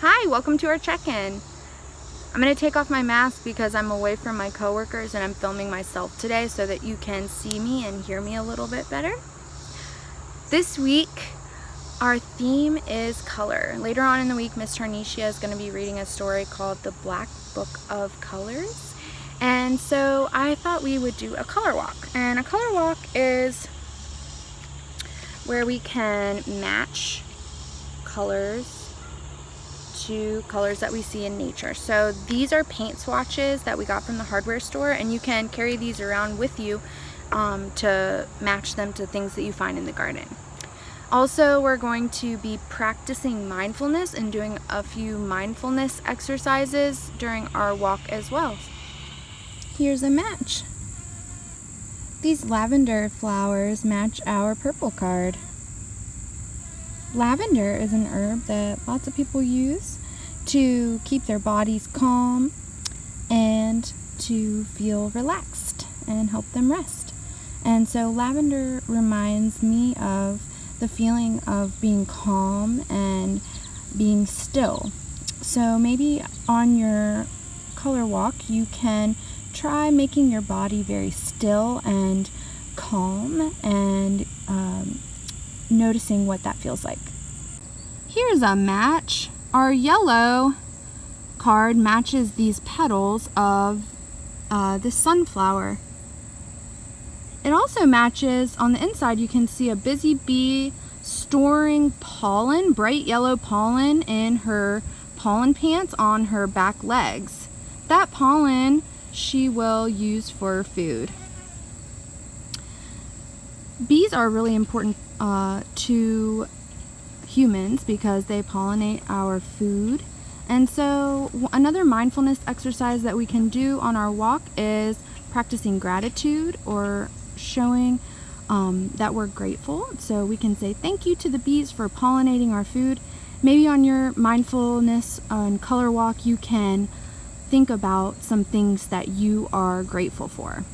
Hi, welcome to our check-in. I'm going to take off my mask because I'm away from my coworkers and I'm filming myself today so that you can see me and hear me a little bit better. This week, our theme is color. Later on in the week, Miss Tarnisha is going to be reading a story called The Black Book of Colors. And so I thought we would do a color walk. And a color walk is where we can match colors to colors that we see in nature. So these are paint swatches that we got from the hardware store, and you can carry these around with you to match them to things that you find in the garden. Also, we're going to be practicing mindfulness and doing a few mindfulness exercises during our walk as well. Here's a match. These lavender flowers match our purple card. Lavender is an herb that lots of people use to keep their bodies calm and to feel relaxed and help them rest. And so lavender reminds me of the feeling of being calm and being still. So maybe on your color walk you can try making your body very still and calm and noticing what that feels like. Here's a match. Our yellow card matches these petals of this sunflower. It also matches, on the inside you can see a busy bee storing pollen, bright yellow pollen, in her pollen pants on her back legs. That pollen she will use for food. Bees are really important to humans because they pollinate our food. And so another mindfulness exercise that we can do on our walk is practicing gratitude or showing that we're grateful. So we can say thank you to the bees for pollinating our food. Maybe on your mindfulness and color walk you can think about some things that you are grateful for.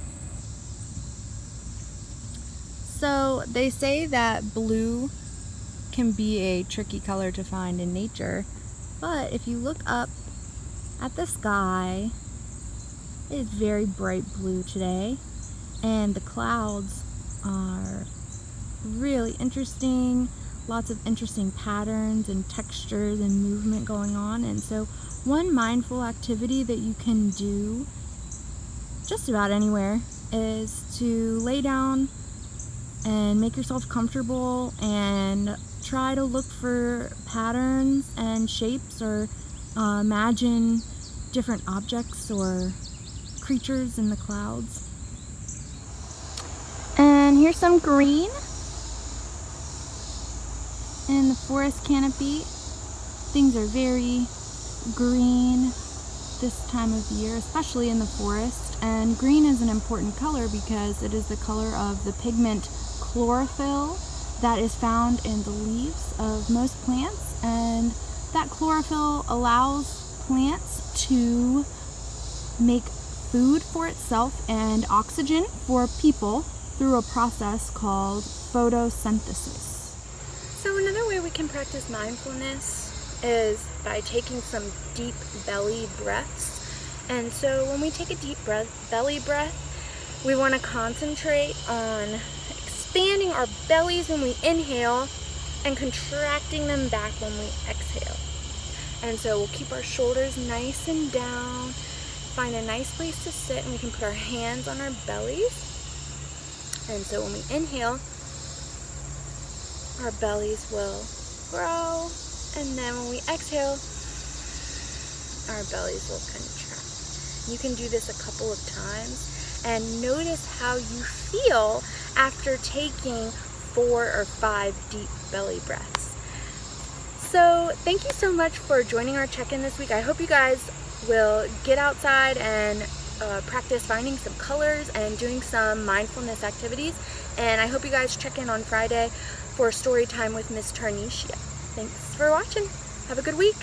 So they say that blue can be a tricky color to find in nature, but if you look up at the sky, it is very bright blue today, and the clouds are really interesting, lots of interesting patterns and textures and movement going on. And so one mindful activity that you can do just about anywhere is to lay down and make yourself comfortable and try to look for patterns and shapes, or imagine different objects or creatures in the clouds. And here's some green in the forest canopy. Things are very green this time of year, especially in the forest. And green is an important color because it is the color of the pigment chlorophyll that is found in the leaves of most plants, and that chlorophyll allows plants to make food for itself and oxygen for people through a process called photosynthesis. So another way we can practice mindfulness is by taking some deep belly breaths. And so when we take a deep belly breath, we want to concentrate on expanding our bellies when we inhale and contracting them back when we exhale. And so we'll keep our shoulders nice and down, find a nice place to sit, and we can put our hands on our bellies. And so when we inhale, our bellies will grow, and then when we exhale, our bellies will contract. You can do this a couple of times and notice how you feel after taking 4 or 5 deep belly breaths. So thank you so much for joining our check-in this week. I hope you guys will get outside and practice finding some colors and doing some mindfulness activities. And I hope you guys check in on Friday for story time with Miss Tarnisha. Thanks for watching. Have a good week.